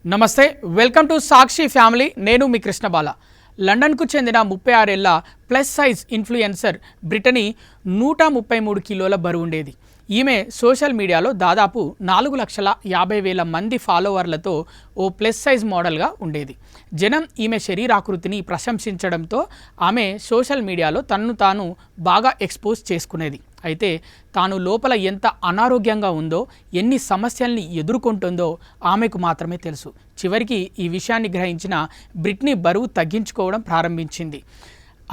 నమస్తే, welcome to Sakshi family. నేను మీ కృష్ణబాల. లండన్కు చెందిన 36 ఏళ్ల ప్లస్ సైజ్ ఇన్ఫ్లుయెన్సర్ బ్రిటనీ 133 కిలోల బరువుండేది. ఈమె సోషల్ మీడియాలో దాదాపు 4,50,000 మంది ఫాలోవర్లతో ఓ ప్లస్ సైజ్ మోడల్గా ఉండేది. జనం ఈమె శరీరాకృతిని ప్రశంసించడంతో ఆమె సోషల్ మీడియాలో తనను తాను బాగా ఎక్స్పోజ్ చేసుకునేది. అయితే తాను లోపల ఎంత అనారోగ్యంగా ఉందో, ఎన్ని సమస్యల్ని ఎదుర్కొంటుందో ఆమెకు మాత్రమే తెలుసు. చివరికి ఈ విషయాన్ని గ్రహించిన బ్రిట్నీ బరువు తగ్గించుకోవడం ప్రారంభించింది.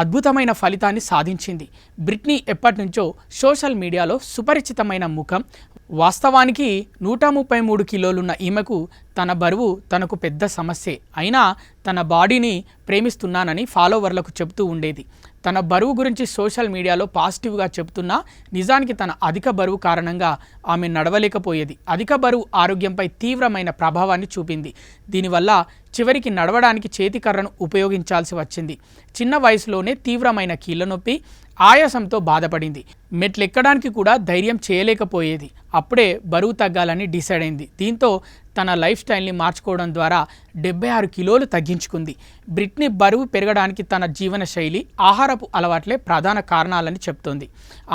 అద్భుతమైన ఫలితాన్ని సాధించింది. బ్రిట్నీ ఎప్పటి నుంచో సోషల్ మీడియాలో సుపరిచితమైన ముఖం. వాస్తవానికి 133 కిలోలున్న ఈమెకు తన బరువు తనకు పెద్ద సమస్యే. అయినా తన బాడీని ప్రేమిస్తున్నానని ఫాలోవర్లకు చెబుతూ ఉండేది. తన బరువు గురించి సోషల్ మీడియాలో పాజిటివ్గా చెబుతున్నా నిజానికి తన అధిక బరువు కారణంగా ఆమె నడవలేకపోయేది. అధిక బరువు ఆరోగ్యంపై తీవ్రమైన ప్రభావాన్ని చూపింది. దీనివల్ల చివరికి నడవడానికి చేతికర్రను ఉపయోగించాల్సి వచ్చింది. చిన్న వయసులోనే తీవ్రమైన కీళ్ళ నొప్పి, ఆయాసంతో బాధపడింది. మెట్లెక్కడానికి కూడా ధైర్యం చేయలేకపోయేది. అప్పుడే బరువు తగ్గాలని డిసైడ్ అయింది. దీంతో తన లైఫ్ స్టైల్ని మార్చుకోవడం ద్వారా 76 కిలోలు తగ్గించుకుంది. బ్రిట్నీ బరువు పెరగడానికి తన జీవన శైలి, ఆహారపు అలవాట్లే ప్రధాన కారణాలని చెప్తోంది.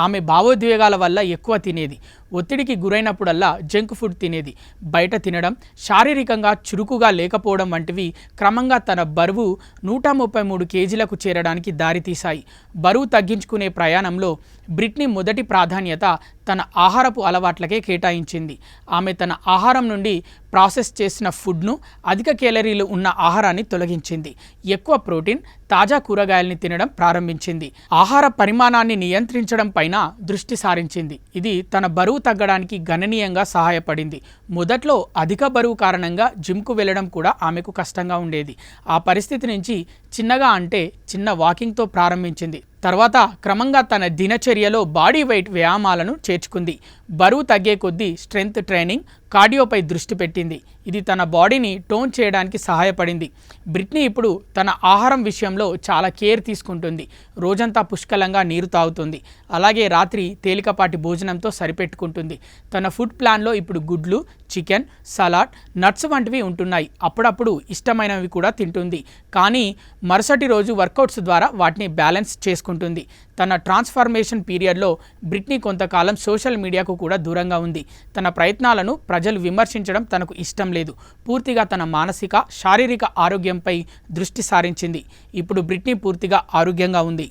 ఆమె భావోద్వేగాల వల్ల ఎక్కువ తినేది, ఒత్తిడికి గురైనప్పుడల్లా జంక్ ఫుడ్ తినేది, బయట తినడం, శారీరకంగా చురుకుగా లేకపోవడం వంటివి క్రమంగా తన బరువు 133 కేజీలకు చేరడానికి దారితీశాయి. బరువు తగ్గించుకునే ప్రయాణంలో బ్రిట్నీ మొదటి ప్రాధాన్యత తన ఆహారపు అలవాట్లకే కేటాయించింది. ఆమె తన ఆహారం నుండి ప్రాసెస్ చేసిన ఫుడ్ను, అధిక కేలరీలు ఉన్న ఆహారాన్ని తొలగించింది. ఎక్కువ ప్రోటీన్, తాజా కూరగాయల్ని తినడం ప్రారంభించింది. ఆహార పరిమాణాన్ని నియంత్రించడం పైన దృష్టి సారించింది. ఇది తన బరువు తగ్గడానికి గణనీయంగా సహాయపడింది. మొదట్లో అధిక బరువు కారణంగా జిమ్కు వెళ్ళడం కూడా ఆమెకు కష్టంగా ఉండేది. ఆ పరిస్థితి నుంచి చిన్నగా అంటే చిన్న వాకింగ్తో ప్రారంభించింది. తర్వాత క్రమంగా తన దినచర్యలో బాడీ వెయిట్ వ్యాయామాలను చేర్చుకుంది. బరువు తగ్గే కొద్దీ స్ట్రెంగ్త్ ట్రైనింగ్, కార్డియోపై దృష్టి పెట్టింది. ఇది తన బాడీని టోన్ చేయడానికి సహాయపడింది. బ్రిట్నీ ఇప్పుడు తన ఆహారం విషయంలో చాలా కేర్ తీసుకుంటుంది. రోజంతా పుష్కలంగా నీరు తాగుతుంది. అలాగే రాత్రి తేలికపాటి భోజనంతో సరిపెట్టుకుంటుంది. తన ఫుడ్ ప్లాన్లో ఇప్పుడు గుడ్లు, చికెన్, సలాడ్, నట్స్ వంటివి ఉంటున్నాయి. అప్పుడప్పుడు ఇష్టమైనవి కూడా తింటుంది. కానీ మరుసటి రోజు వర్కౌట్స్ ద్వారా వాటిని బ్యాలెన్స్ చేసుకుంటుంది. తన ట్రాన్స్ఫర్మేషన్ పీరియడ్లో బ్రిట్నీ కొంతకాలం సోషల్ మీడియాకు కూడా దూరంగా ఉంది. తన ప్రయత్నాలను ప్రజలు విమర్శించడం తనకు ఇష్టం లేదు. పూర్తిగా తన మానసిక, శారీరక ఆరోగ్యంపై దృష్టి సారించింది. ఇప్పుడు బ్రిట్నీ పూర్తిగా ఆరోగ్యంగా ఉంది.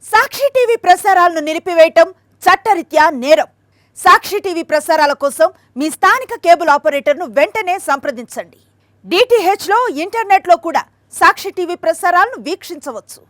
సాక్షి టీవీ ప్రసారాలను నిలిపివేయటం చట్టరీత్యా నేరం. సాక్షి టీవీ ప్రసారాల కోసం మీ స్థానిక కేబుల్ ఆపరేటర్ను వెంటనే సంప్రదించండి. DTHలో, ఇంటర్నెట్లో కూడా సాక్షి టీవీ ప్రసారాలను వీక్షించవచ్చు.